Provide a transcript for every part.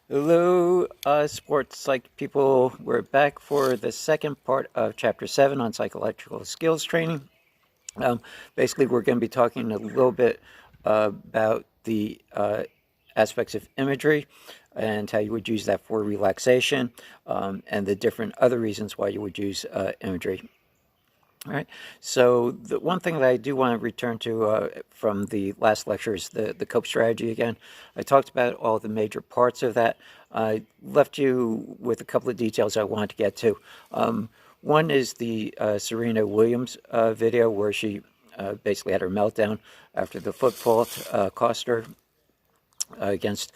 Hello, sports psych people. We're back for the second part of Chapter 7 on psychological skills training. Um, Basically, we're going to be talking a little bit about the aspects of imagery and how you would use that for relaxation, and the different other reasons why you would use imagery. All right. So the one thing that I do want to return to from the last lecture is the COPE strategy again. I talked about all the major parts of that. I left you with a couple of details I wanted to get to. One is the Serena Williams video where she basically had her meltdown after the foot fault cost her against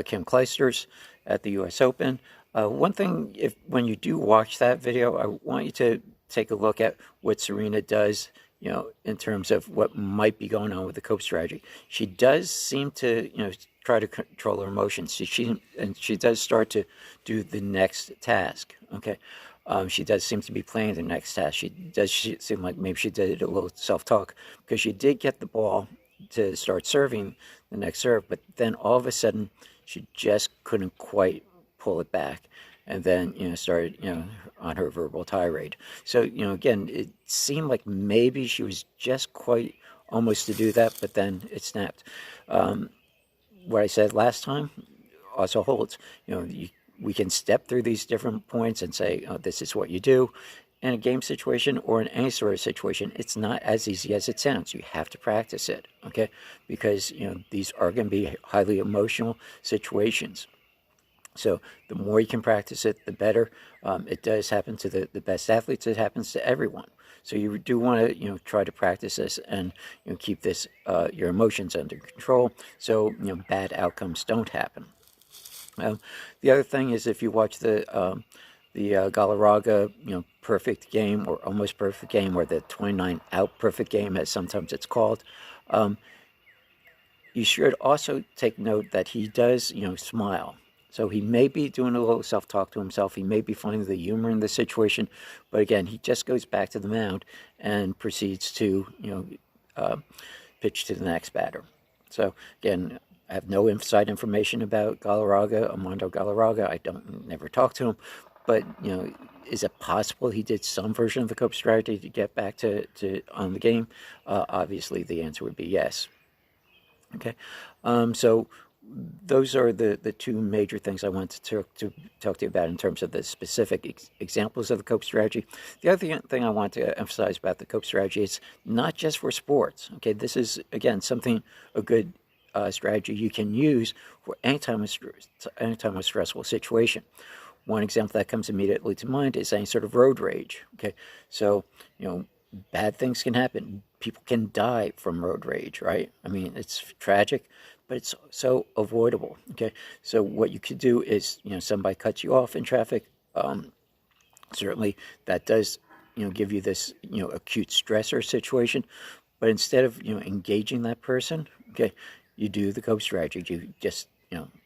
Kim Clijsters at the U.S. Open. One thing, if when you do watch that video, I want you to take a look at what Serena does, in terms of what might be going on with the cope strategy. She does seem to, try to control her emotions. She does start to do the next task. Okay. She does seem to be playing the next task. She seem like maybe she did a little self-talk because she did get the ball to start serving the next serve, but then all of a sudden she just couldn't quite pull it back, and then started on her verbal tirade. So again, it seemed like maybe she was just quite almost to do that, but then it snapped. What I said last time also holds. We can step through these different points and say, oh, this is what you do. In a game situation or in any sort of situation, it's not as easy as it sounds. You have to practice it, okay? Because, these are going to be highly emotional situations. So the more you can practice it, the better. It does happen to the best athletes. It happens to everyone. So you do want to, try to practice this and keep this your emotions under control, so bad outcomes don't happen. The other thing is if you watch the Galarraga, perfect game or almost perfect game, or the 29 out perfect game, as sometimes it's called. You should also take note that he does, smile. So he may be doing a little self-talk to himself. He may be finding the humor in the situation, but again, he just goes back to the mound and proceeds to, pitch to the next batter. So again, I have no inside information about Galarraga, Armando Galarraga. I don't never talk to him, but is it possible he did some version of the cope strategy to get back to on the game? Obviously, the answer would be yes. Okay, so those are the two major things I want to talk to you about in terms of the specific examples of the cope strategy. The other thing I want to emphasize about the cope strategy is not just for sports. Okay, this is again something a good strategy you can use for any time of stressful situation. One example that comes immediately to mind is any sort of road rage. Okay, so bad things can happen. People can die from road rage, right? I mean, it's tragic, but it's so avoidable. Okay, so what you could do is, somebody cuts you off in traffic. Certainly, that does, give you this, acute stressor situation. But instead of, engaging that person, okay, you do the cope strategy. You just,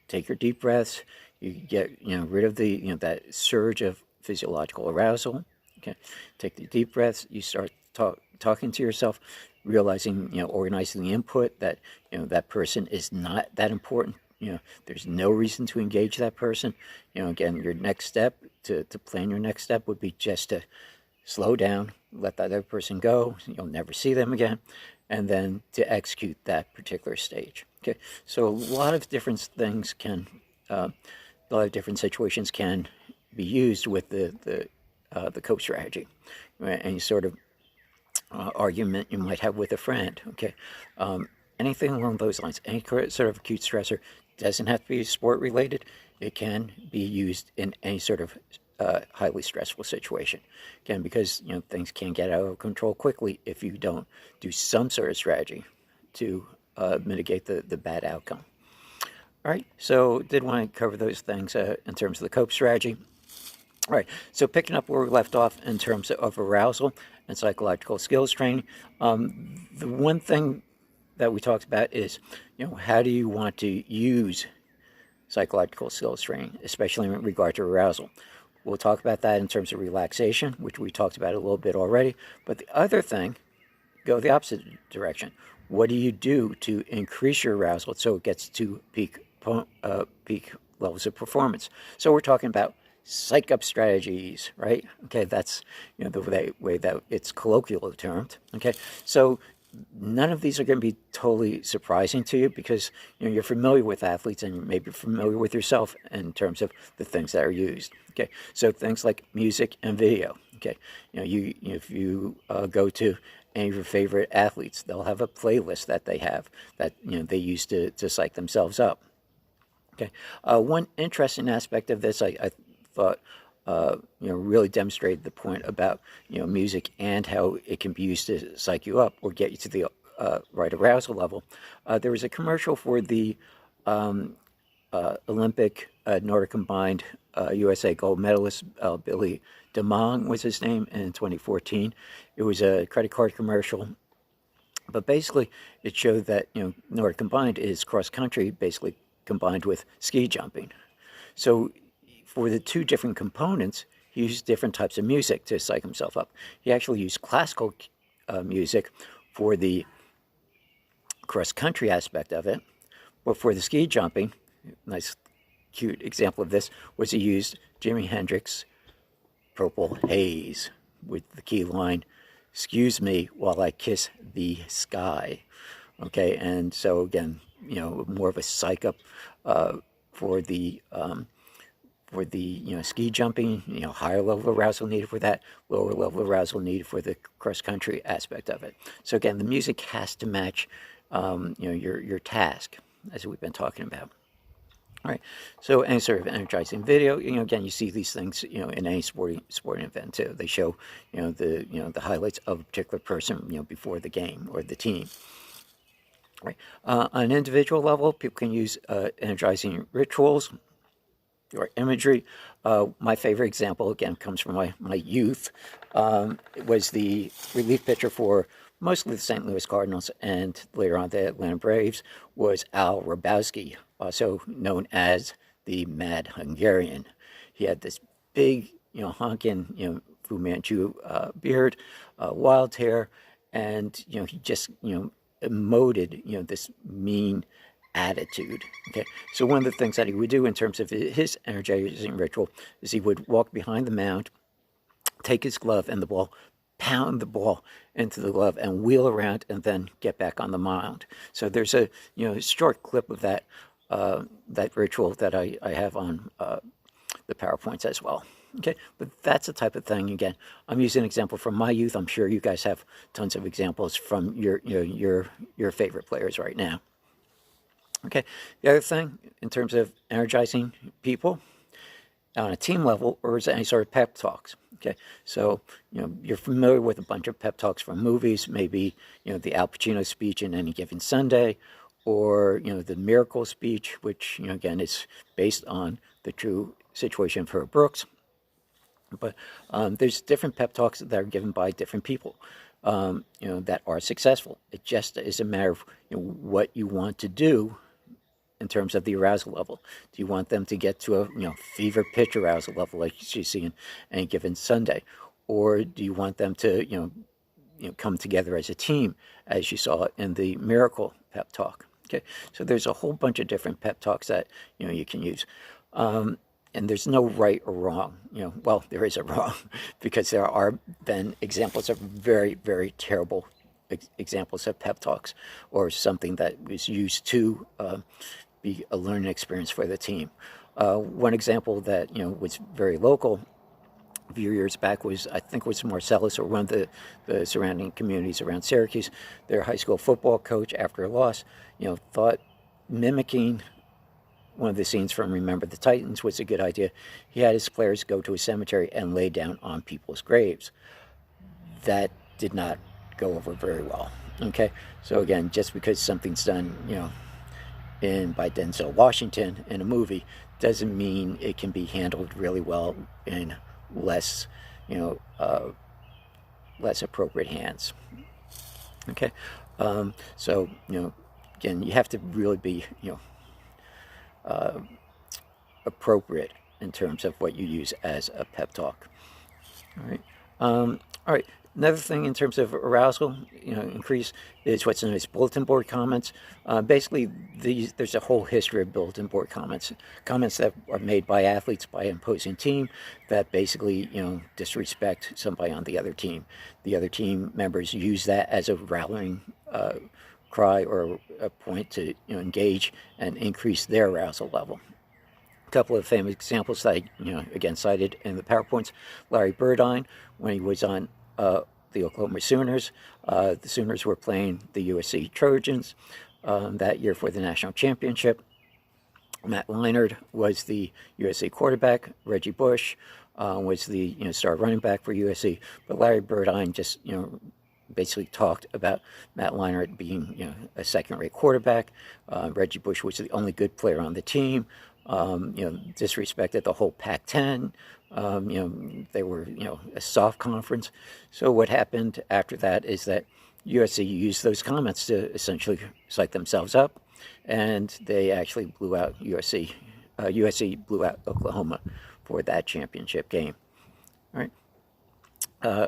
take your deep breaths. You get, rid of the, that surge of physiological arousal. Okay, take the deep breaths. You start talking to yourself, realizing, organizing the input that, that person is not that important. There's no reason to engage that person. Again, your next step to plan your next step would be just to slow down, let that other person go. You'll never see them again, and then to execute that particular stage. Okay, so a lot of different things can, a lot of different situations can be used with the cope strategy, right? Any sort of argument you might have with a friend. Okay, anything along those lines, any sort of acute stressor doesn't have to be sport related. It can be used in any sort of highly stressful situation. Again, because things can get out of control quickly if you don't do some sort of strategy to mitigate the bad outcome. All right, so did want to cover those things in terms of the cope strategy. All right, so picking up where we left off in terms of arousal and psychological skills training, the one thing that we talked about is, how do you want to use psychological skills training, especially in regard to arousal? We'll talk about that in terms of relaxation, which we talked about a little bit already. But the other thing, go the opposite direction. What do you do to increase your arousal so it gets to peak levels of performance. So we're talking about psych-up strategies, right? Okay, that's the way that it's colloquially termed. Okay, so none of these are going to be totally surprising to you because you're familiar with athletes and you may be familiar with yourself in terms of the things that are used. Okay, so things like music and video. Okay, if you go to any of your favorite athletes, they'll have a playlist that they have that they use to psych themselves up. Okay, one interesting aspect of this I thought really demonstrated the point about music and how it can be used to psych you up or get you to the right arousal level. There was a commercial for the Olympic Nordic combined USA gold medalist Billy DeMong was his name in 2014. It was a credit card commercial, but basically it showed that Nordic combined is cross country basically combined with ski jumping. So for the two different components, he used different types of music to psych himself up. He actually used classical music for the cross-country aspect of it, but for the ski jumping, nice, cute example of this was he used Jimi Hendrix' Purple Haze with the key line, "Excuse me while I kiss the sky." Okay, and so again, more of a psych-up for the ski jumping, higher level arousal needed for that, lower level arousal needed for the cross country aspect of it. So again, the music has to match, your task, as we've been talking about. All right. So any sort of energizing video, again, you see these things, in any sporting event too. They show, the highlights of a particular person, before the game or the team. Right. On an individual level, people can use energizing rituals or imagery. My favorite example, again, comes from my youth. It was the relief pitcher for mostly the St. Louis Cardinals and later on the Atlanta Braves was Al Hrabowski, also known as the Mad Hungarian. He had this big, honking, Fu Manchu beard, wild hair, and, he just, emoted, this mean attitude. Okay, so one of the things that he would do in terms of his energizing ritual is he would walk behind the mound, take his glove and the ball, pound the ball into the glove and wheel around and then get back on the mound. So there's a short clip of that that ritual that I have on the PowerPoints as well. Okay, but that's the type of thing. Again, I'm using an example from my youth. I'm sure you guys have tons of examples from your favorite players right now. Okay, the other thing in terms of energizing people on a team level or is any sort of pep talks. Okay, so you're familiar with a bunch of pep talks from movies, maybe the Al Pacino speech in Any Given Sunday, or the Miracle speech, which again is based on the true situation of Herb Brooks. But there's different pep talks that are given by different people, that are successful. It just is a matter of what you want to do in terms of the arousal level. Do you want them to get to a fever pitch arousal level like you see in Any Given Sunday, or do you want them to come together as a team, as you saw in the Miracle pep talk? Okay, so there's a whole bunch of different pep talks that you can use. And there's no right or wrong, well, there is a wrong, because there are then examples of very, very terrible examples of pep talks, or something that was used to be a learning experience for the team. One example that, was very local a few years back was, I think it was Marcellus, or one of the surrounding communities around Syracuse. Their high school football coach, after a loss, thought mimicking one of the scenes from Remember the Titans was a good idea. He had his players go to a cemetery and lay down on people's graves. That did not go over very well. Okay, so again, just because something's done, by Denzel Washington in a movie, doesn't mean it can be handled really well in less appropriate hands. Okay, so again, you have to really be appropriate in terms of what you use as a pep talk. All right. All right. Another thing in terms of arousal, increase is what's known as bulletin board comments. Basically, there's a whole history of bulletin board comments, comments that are made by athletes by an opposing team that basically, disrespect somebody on the other team. The other team members use that as a rallying cry or a point to engage and increase their arousal level. A couple of famous examples that I, again cited in the PowerPoints. Larry Birdine, when he was on the Oklahoma Sooners, the Sooners were playing the USC Trojans that year for the national championship. Matt Leinart was the USC quarterback. Reggie Bush was the star running back for USC. But Larry Birdine just basically talked about Matt Leinart being a second-rate quarterback. Reggie Bush was the only good player on the team. Disrespected the whole Pac-10. They were, a soft conference. So what happened after that is that USC used those comments to essentially psych themselves up, and they actually blew out USC. USC blew out Oklahoma for that championship game. All right.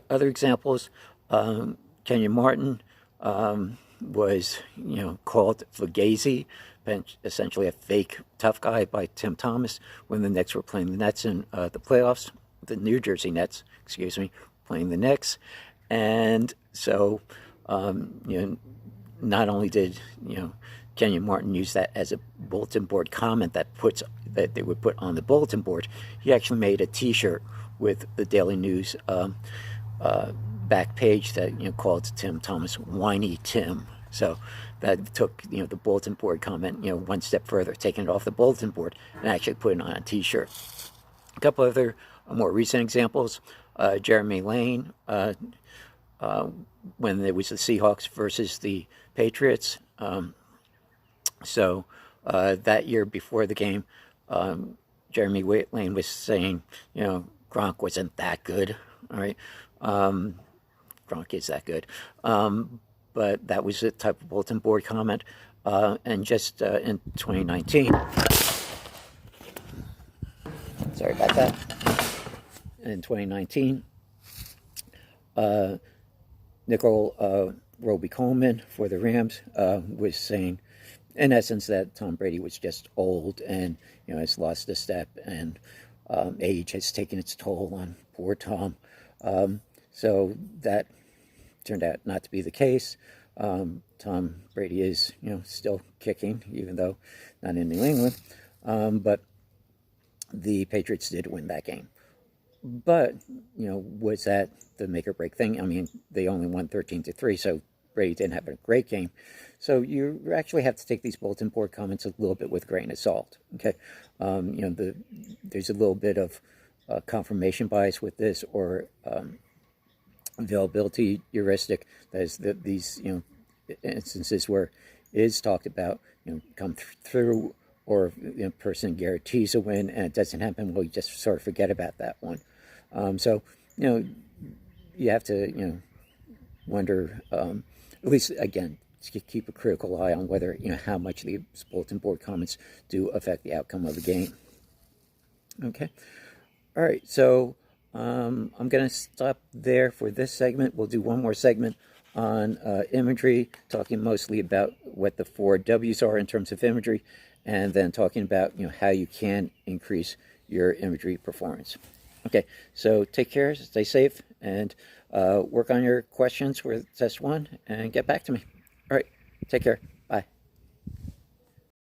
Other examples, Kenyon Martin was, called Fugazi, essentially a fake tough guy by Tim Thomas when the Knicks were playing the Nets in the playoffs, the New Jersey Nets, playing the Knicks. And so, not only did, Kenyon Martin use that as a bulletin board comment that they would put on the bulletin board, he actually made a T-shirt with the Daily News back page that called Tim Thomas Whiny Tim. So that took the bulletin board comment one step further, taking it off the bulletin board and actually putting it on a T-shirt. A couple other more recent examples: Jeremy Lane, when there was the Seahawks versus the Patriots. So that year before the game, Jeremy Lane was saying, Gronk wasn't that good. All right. Gronk is that good. But that was a type of bulletin board comment. And just in 2019, sorry about that. In 2019, Nicole Roby-Coleman for the Rams was saying, in essence, that Tom Brady was just old and has lost a step, and age has taken its toll on poor Tom. So that turned out not to be the case. Tom Brady is, still kicking, even though not in New England. But the Patriots did win that game. But, was that the make or break thing? I mean, they only won 13-3, so Brady didn't have a great game. So you actually have to take these bulletin board comments a little bit with a grain of salt. Okay, there's a little bit of confirmation bias with this, or availability heuristic. That is these instances where it is talked about come through, or person guarantees a win and it doesn't happen. Well, you just sort of forget about that one. So you have to wonder, at least again, to keep a critical eye on whether how much these bulletin board comments do affect the outcome of the game. Okay, all right. So I'm going to stop there for this segment. We'll do one more segment on imagery, talking mostly about what the 4 W's are in terms of imagery, and then talking about how you can increase your imagery performance. Okay, so take care, stay safe, and work on your questions for test 1, and get back to me. All right, take care.